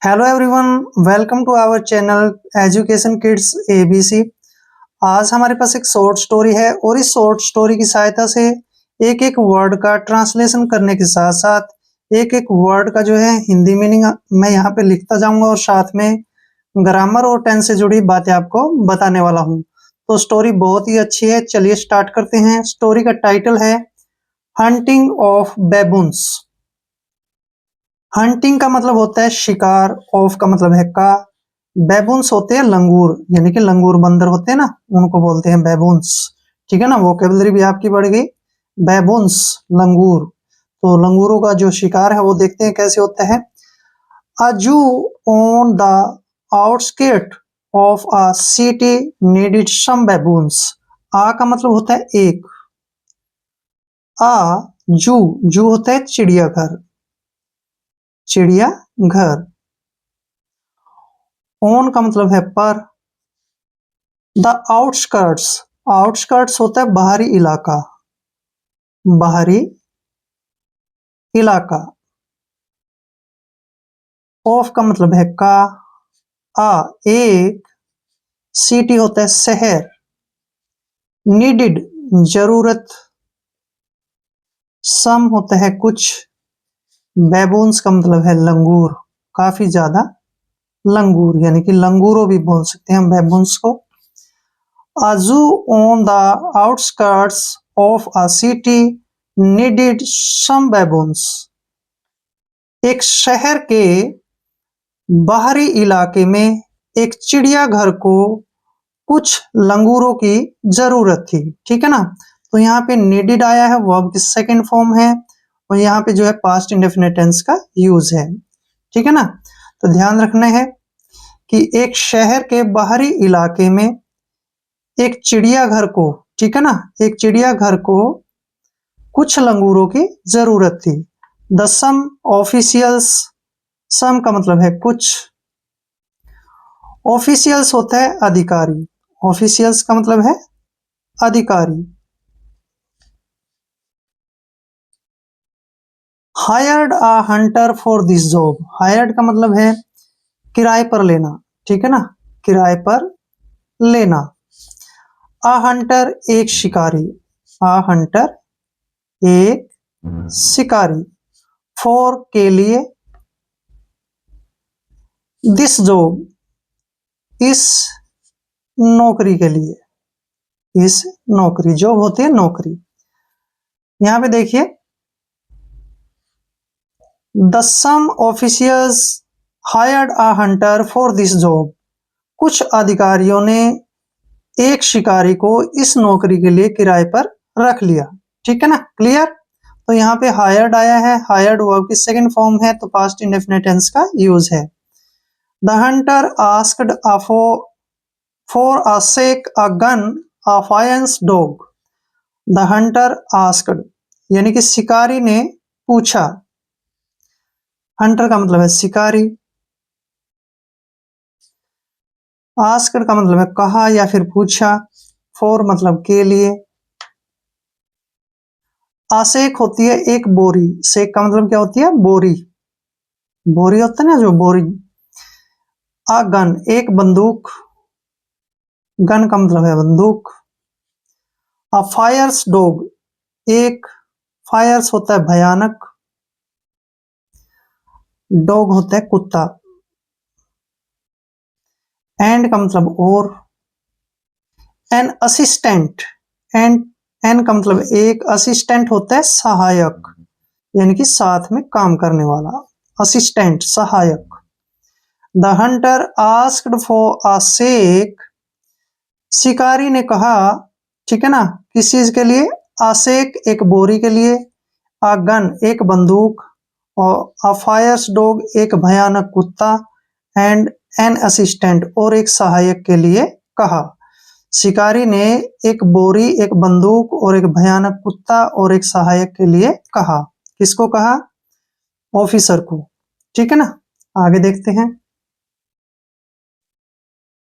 Hello everyone, welcome to our channel education kids ABC. आज हमारे पास एक शॉर्ट स्टोरी है और इस शॉर्ट स्टोरी की सहायता से एक एक वर्ड का ट्रांसलेशन करने के साथ साथ एक एक वर्ड का जो है हिंदी मीनिंग मैं यहाँ पे लिखता जाऊंगा और साथ में ग्रामर और टेंस से जुड़ी बातें आपको बताने वाला हूँ। तो स्टोरी बहुत ही अच्छी है, चलिए स्टार्ट करते हैं। स्टोरी का टाइटल है हंटिंग ऑफ बेबून्स। हंटिंग का मतलब होता है शिकार, ऑफ का मतलब है का, बेबून्स होते हैं लंगूर, यानी कि लंगूर बंदर होते हैं ना, उनको बोलते हैं बेबून्स। ठीक है ना, वोकेबलरी भी आपकी बढ़ गई। बेबून्स लंगूर, तो लंगूरों का जो शिकार है वो देखते हैं कैसे होता है। A zoo on the outskirt of a city needed some baboons. आ का मतलब होता है एक, आ जू, जू होता है चिड़ियाघर, चिड़िया घर। ऑन का मतलब है पर। द आउटस्कर्ट्स, आउटस्कर्ट्स होता है बाहरी इलाका, बाहरी इलाका। ऑफ का मतलब है का, आ एक, सिटी होता है शहर, नीडेड जरूरत, सम होता है कुछ, बेबून्स का मतलब है लंगूर, काफी ज्यादा लंगूर, यानी कि लंगूरों भी बोल सकते हैं हम बेबून्स को। A zoo on the outskirts of a city needed some baboons. एक शहर के बाहरी इलाके में एक चिड़ियाघर को कुछ लंगूरों की जरूरत थी। ठीक है ना, तो यहाँ पे needed आया है, वर्ब की सेकंड फॉर्म है और यहाँ पे जो है पास्ट इंडेफिनिट टेंस का यूज है। ठीक है ना, तो ध्यान रखना है कि एक शहर के बाहरी इलाके में एक चिड़ियाघर को, ठीक है ना, एक चिड़ियाघर को कुछ लंगूरों की जरूरत थी। द सम ऑफिशियल्स, सम का मतलब है कुछ, ऑफिशियल्स होता है अधिकारी, ऑफिशियल्स का मतलब है अधिकारी। Hired a hunter for this job, hired का मतलब है किराए पर लेना, ठीक है ना, किराए पर लेना। अ हंटर एक शिकारी, अ हंटर एक शिकारी, फॉर के लिए, दिस जॉब इस नौकरी के लिए, इस नौकरी, जॉब होती है नौकरी। यहां पे देखिए the some officials hired a hunter for this job, कुछ अधिकारियों ने एक शिकारी को इस नौकरी के लिए किराए पर रख लिया। ठीक है ना, क्लियर। तो यहाँ पे हायर्ड आया है, हायर्ड वर्ब की सेकंड फॉर्म है तो पास्ट इंडेफिनिट टेंस का यूज है। The Hunter asked for a shake a gun a फायंस dog. The Hunter asked, यानी कि शिकारी ने पूछा, हंटर का मतलब है शिकारी, आस्क्ड का मतलब है कहा या फिर पूछा, फॉर मतलब के लिए। आसेक होती है एक बोरी, सेक का मतलब क्या होती है बोरी, बोरी होता है ना जो बोरी। आ गन एक बंदूक, गन का मतलब है बंदूक। अ फायर्स डॉग एक, फायर्स होता है भयानक, डॉग होता है कुत्ता। एंड का मतलब और। एन असिस्टेंट, एंड एन का मतलब एक, असिस्टेंट होता है सहायक, यानी कि साथ में काम करने वाला, असिस्टेंट सहायक। The Hunter asked for a shake, शिकारी ने कहा, ठीक है ना, किस चीज के लिए, आसेक एक बोरी के लिए, अ गन एक बंदूक, और अ फायर्स डॉग एक भयानक कुत्ता, एंड एन असिस्टेंट और एक सहायक के लिए कहा। शिकारी ने एक बोरी, एक बंदूक और एक भयानक कुत्ता और एक सहायक के लिए कहा। किसको कहा, ऑफिसर को। ठीक है ना, आगे देखते हैं।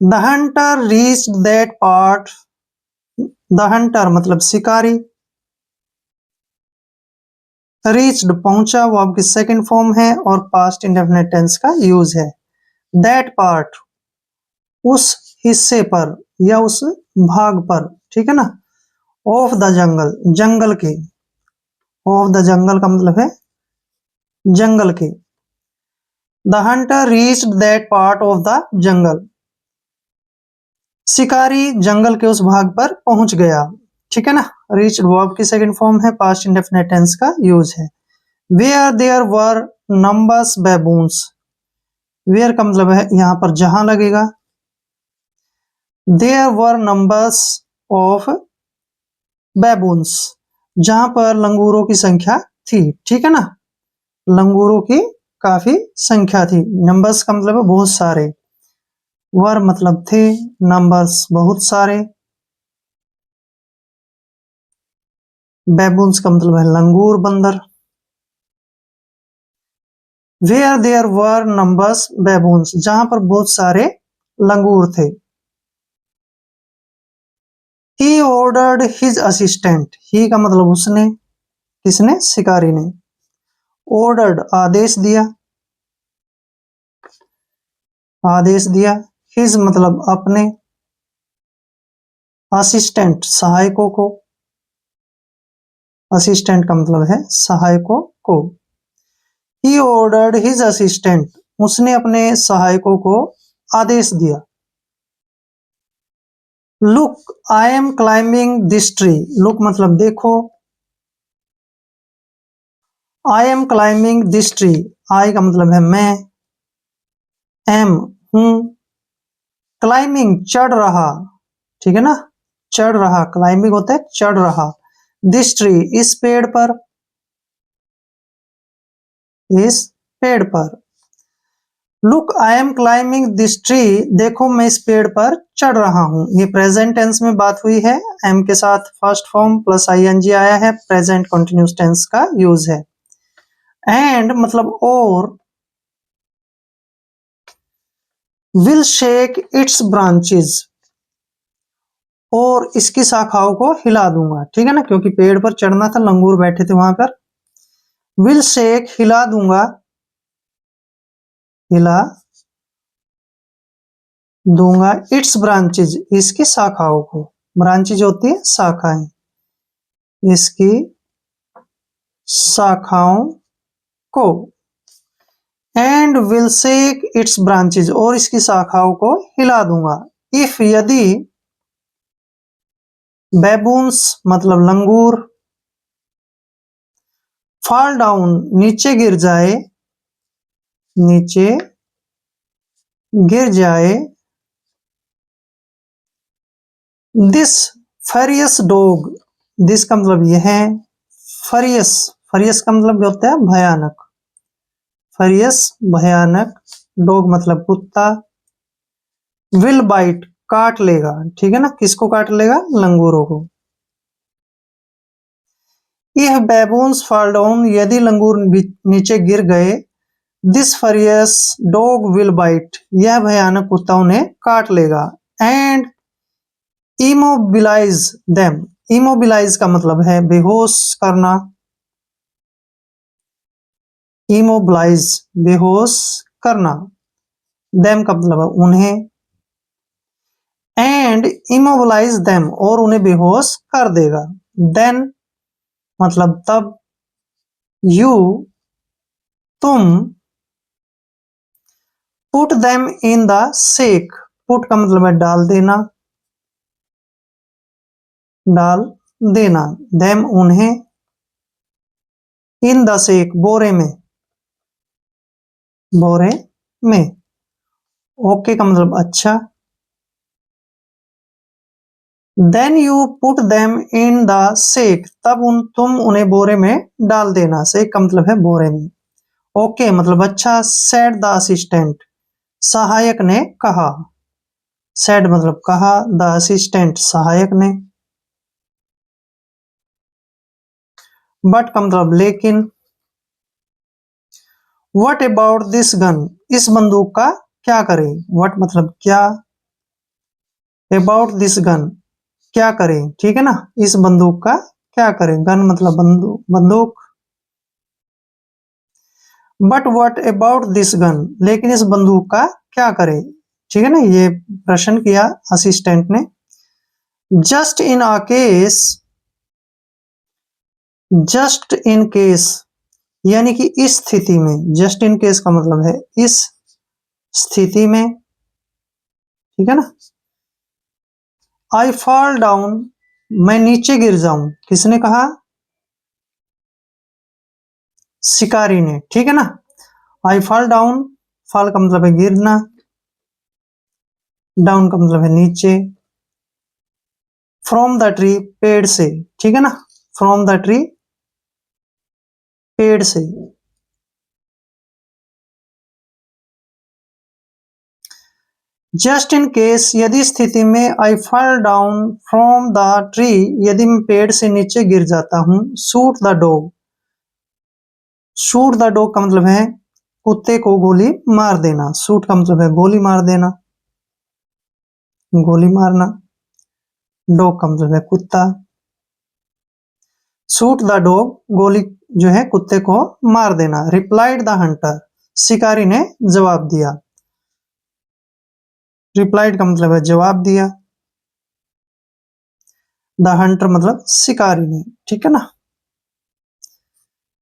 The Hunter reached that part, the Hunter मतलब शिकारी, रीच्ड पहुंचा, वो आपकी सेकंड फॉर्म है और पास्ट इंडेफिनिट टेंस का यूज है। दैट पार्ट, उस हिस्से पर या उस भाग पर, ठीक है ना, ऑफ द जंगल, जंगल के, ऑफ द जंगल का मतलब है जंगल के। The Hunter reached that part of the jungle, शिकारी जंगल के उस भाग पर पहुंच गया, ठीक है ना। रीच्ड वर्ब की सेकंड फॉर्म है, पास्ट इंडेफिनिट टेंस का यूज है। Where there were numbers baboons, where का मतलब है यहां पर जहां लगेगा। There were numbers of baboons, जहां पर लंगूरों की संख्या थी, ठीक है ना, लंगूरों की काफी संख्या थी। नंबर्स का मतलब है बहुत सारे, वर मतलब थे, नंबर्स बहुत सारे, बैबून्स का मतलब है लंगूर, बंदर। वेयर देयर वर नंबर्स बैबून्स, जहां पर बहुत सारे लंगूर थे। ही ऑर्डर्ड हिज असिस्टेंट, ही का मतलब उसने, किसने, शिकारी ने। ऑर्डर्ड आदेश दिया, आदेश दिया। हिज मतलब अपने, असिस्टेंट सहायकों को, असिस्टेंट का मतलब है सहायकों को। ही ऑर्डर्ड हिज असिस्टेंट, उसने अपने सहायकों को आदेश दिया। Look I am climbing this tree, look मतलब देखो, I am climbing this tree, I का मतलब है मैं, एम हूं, क्लाइंबिंग चढ़ रहा, ठीक है ना, चढ़ रहा, क्लाइंबिंग होता है चढ़ रहा। दिस ट्री इस पेड़ पर, इस पेड़ पर। Look I am climbing this tree, देखो मैं इस पेड़ पर चढ़ रहा हूं। ये प्रेजेंट टेंस में बात हुई है, एम के साथ फर्स्ट फॉर्म प्लस आईएनजी आया है, प्रेजेंट कंटिन्यूअस टेंस का यूज है। एंड मतलब और, विल शेक इट्स ब्रांचेस, और इसकी शाखाओं को हिला दूंगा, ठीक है ना, क्योंकि पेड़ पर चढ़ना था, लंगूर बैठे थे वहां पर। विल शेक हिला दूंगा, हिला दूंगा, इट्स ब्रांचेज इसकी शाखाओं को, ब्रांचेज होती है शाखाएं, इसकी शाखाओं को। And will shake it's branches, और इसकी शाखाओं को हिला दूंगा। इफ यदि, बैबून्स मतलब लंगूर, फॉल डाउन नीचे गिर जाए, नीचे गिर जाए। दिस फरियस डॉग, दिस का मतलब यह है, फरियस, फरियस का मतलब होता है भयानक, फरियस भयानक, डॉग मतलब कुत्ता। विल बाइट काट लेगा, ठीक है ना, किसको काट लेगा, लंगूरों को। यह बैबून्स फॉल डाउन, यदि लंगूर नीचे गिर गए। दिस फरियस डॉग विल बाइट, यह भयानक कुत्ता उन्हें काट लेगा। एंड इमोबिलाइज देम, इमोबिलाइज का मतलब है बेहोश करना, इमोबिलाइज बेहोश करना, देम का मतलब है उन्हें। एंड इमोबिलाइज देम, और उन्हें बेहोश कर देगा। देन मतलब तब, यू तुम, put them in the shake, put का मतलब है डाल देना, डाल देना, देम उन्हें, इन द शेक बोरे में, बोरे में। ओके का मतलब अच्छा। Then you put them in the shake, तब तुम उन्हें बोरे में डाल देना, शेक का मतलब है बोरे में। ओके मतलब अच्छा। सेड द असिस्टेंट, सहायक ने कहा, सेड मतलब कहा, द असिस्टेंट सहायक ने। बट का मतलब लेकिन। व्हाट अबाउट दिस गन, इस बंदूक का क्या करें, व्हाट मतलब क्या, अबाउट दिस गन क्या करें, ठीक है ना, इस बंदूक का क्या करें, गन मतलब बंदूक, बंदूक। But what about this gun, लेकिन इस बंदूक का क्या करें। ठीक है ना, ये प्रश्न किया असिस्टेंट ने। Just in a case, just in case यानी कि इस स्थिति में, जस्ट इन केस का मतलब है इस स्थिति में, ठीक है ना। आई फॉल डाउन, मैं नीचे गिर जाऊं, किसने कहा, शिकारी ने, ठीक है ना। आई फॉल डाउन, फॉल का मतलब है गिरना, डाउन का मतलब है नीचे। फ्रॉम द ट्री, पेड़ से, ठीक है ना, फ्रॉम द ट्री, पेड़ से। जस्ट इन केस, यदि स्थिति में, I fall down from the tree, यदि मैं पेड़ से नीचे गिर जाता हूं। Shoot the dog, shoot the dog का मतलब है कुत्ते को गोली मार देना। शूट का मतलब है गोली मार देना, गोली मारना। डॉग का मतलब है कुत्ता। शूट द डॉग, गोली जो है कुत्ते को मार देना। रिप्लाइड द हंटर, शिकारी ने जवाब दिया। रिप्लाइड का मतलब है जवाब दिया। द हंटर मतलब शिकारी ने, ठीक है ना,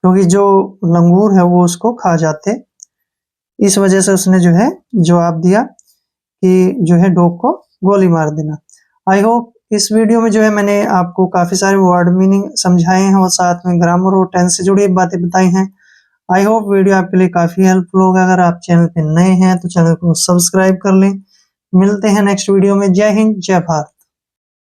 क्योंकि जो लंगूर है वो उसको खा जाते, इस वजह से उसने जो है जवाब दिया कि जो है डॉग को गोली मार देना। आई होप इस वीडियो में जो है मैंने आपको काफी सारे वर्ड मीनिंग समझाए हैं और साथ में ग्रामर और टेंस से जुड़ी बातें बताई हैं। आई होप वीडियो आपके लिए काफी हेल्पफुल होगा। अगर आप चैनल पे नए हैं तो चैनल को सब्सक्राइब कर लें। मिलते हैं नेक्स्ट वीडियो में। जय हिंद, जय भारत।